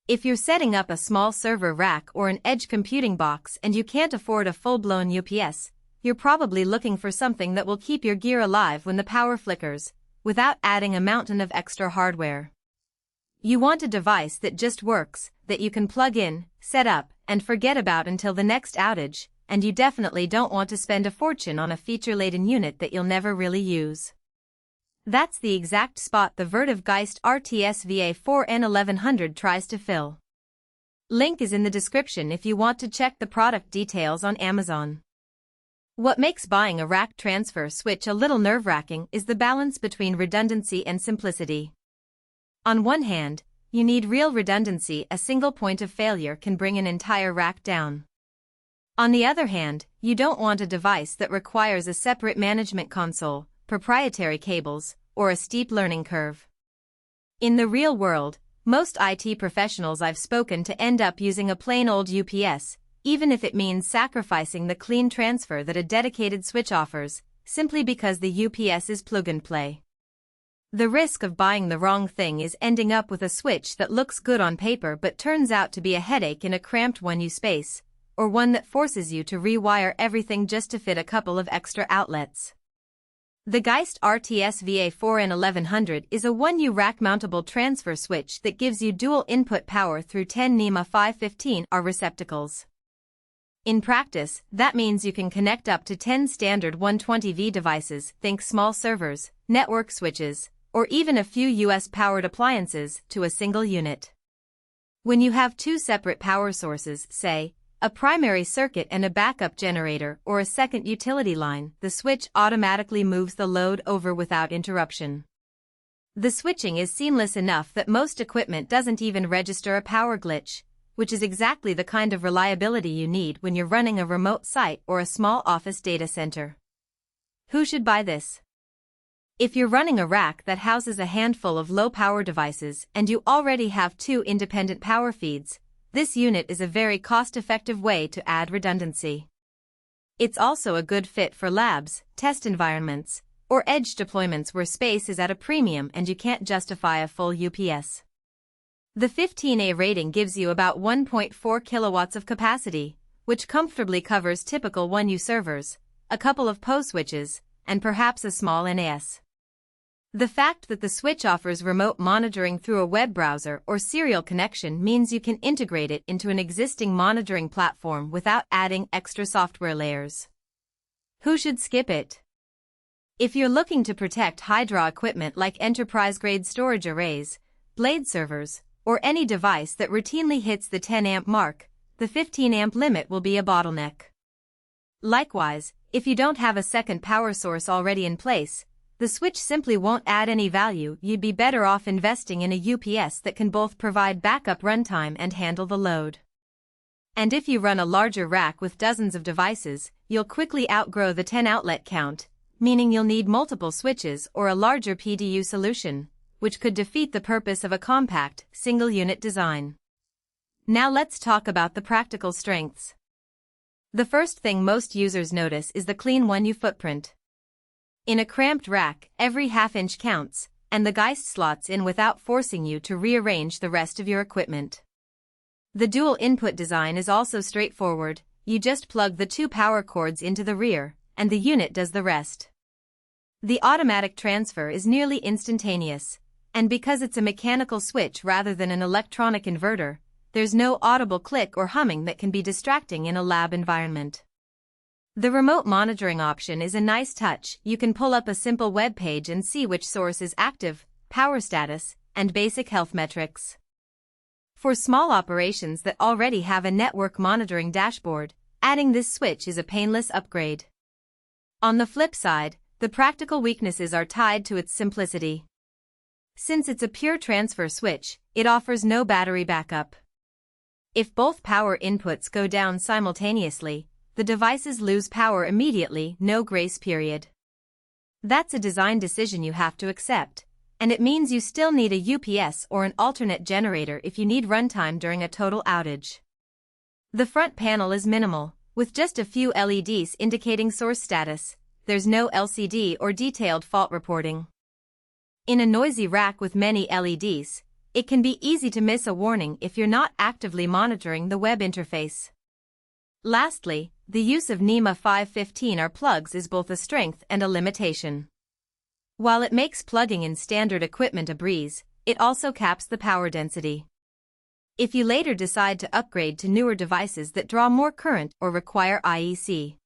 If you're setting up a small server rack or an edge computing box and you can't afford a full-blown UPS, you're probably looking for something that will keep your gear alive when the power flickers, without adding a mountain of extra hardware. You want a device that just works, that you can plug in, set up, and forget about until the next outage, and you definitely don't want to spend a fortune on a feature-laden unit that you'll never really use. That's the exact spot the Vertiv Geist RTS VA4N1100 tries to fill. Link is in the description if you want to check the product details on Amazon. What makes buying a rack transfer switch a little nerve-wracking is the balance between redundancy and simplicity. On one hand, you need real redundancy. A single point of failure can bring an entire rack down. On the other hand, you don't want a device that requires a separate management console, proprietary cables, or a steep learning curve. In the real world, most IT professionals I've spoken to end up using a plain old UPS, even if it means sacrificing the clean transfer that a dedicated switch offers, simply because the UPS is plug-and-play. The risk of buying the wrong thing is ending up with a switch that looks good on paper but turns out to be a headache in a cramped 1U space, or one that forces you to rewire everything just to fit a couple of extra outlets. The Geist RTS VA4N1100 is a 1U rack-mountable transfer switch that gives you dual input power through 10 NEMA 515R receptacles. In practice, that means you can connect up to 10 standard 120V devices, think small servers, network switches, or even a few US-powered appliances, to a single unit. When you have two separate power sources, say, a primary circuit and a backup generator or a second utility line, the switch automatically moves the load over without interruption. The switching is seamless enough that most equipment doesn't even register a power glitch, which is exactly the kind of reliability you need when you're running a remote site or a small office data center. Who should buy this? If you're running a rack that houses a handful of low-power devices and you already have two independent power feeds, this unit is a very cost-effective way to add redundancy. It's also a good fit for labs, test environments, or edge deployments where space is at a premium and you can't justify a full UPS. The 15A rating gives you about 1.4 kilowatts of capacity, which comfortably covers typical 1U servers, a couple of PO switches, and perhaps a small NAS. The fact that the switch offers remote monitoring through a web browser or serial connection means you can integrate it into an existing monitoring platform without adding extra software layers. Who should skip it? If you're looking to protect high-draw equipment like enterprise-grade storage arrays, blade servers, or any device that routinely hits the 10-amp mark, the 15-amp limit will be a bottleneck. Likewise, if you don't have a second power source already in place, the switch simply won't add any value. You'd be better off investing in a UPS that can both provide backup runtime and handle the load. And if you run a larger rack with dozens of devices, you'll quickly outgrow the 10-outlet count, meaning you'll need multiple switches or a larger RPDU solution, which could defeat the purpose of a compact, single-unit design. Now let's talk about the practical strengths. The first thing most users notice is the clean 1U footprint. In a cramped rack, every half-inch counts, and the Geist slots in without forcing you to rearrange the rest of your equipment. The dual input design is also straightforward. You just plug the two power cords into the rear, and the unit does the rest. The automatic transfer is nearly instantaneous, and because it's a mechanical switch rather than an electronic inverter, there's no audible click or humming that can be distracting in a lab environment. The remote monitoring option is a nice touch. You can pull up a simple web page and see which source is active, power status, and basic health metrics. For small operations that already have a network monitoring dashboard, adding this switch is a painless upgrade. On the flip side, the practical weaknesses are tied to its simplicity. Since it's a pure transfer switch, it offers no battery backup. If both power inputs go down simultaneously, the devices lose power immediately, no grace period. That's a design decision you have to accept, and it means you still need a UPS or an alternate generator if you need runtime during a total outage. The front panel is minimal, with just a few LEDs indicating source status. There's no LCD or detailed fault reporting. In a noisy rack with many LEDs, It can be easy to miss a warning if you're not actively monitoring the web interface. Lastly, the use of NEMA 515R plugs is both a strength and a limitation. While it makes plugging in standard equipment a breeze, it also caps the power density. If you later decide to upgrade to newer devices that draw more current or require IEC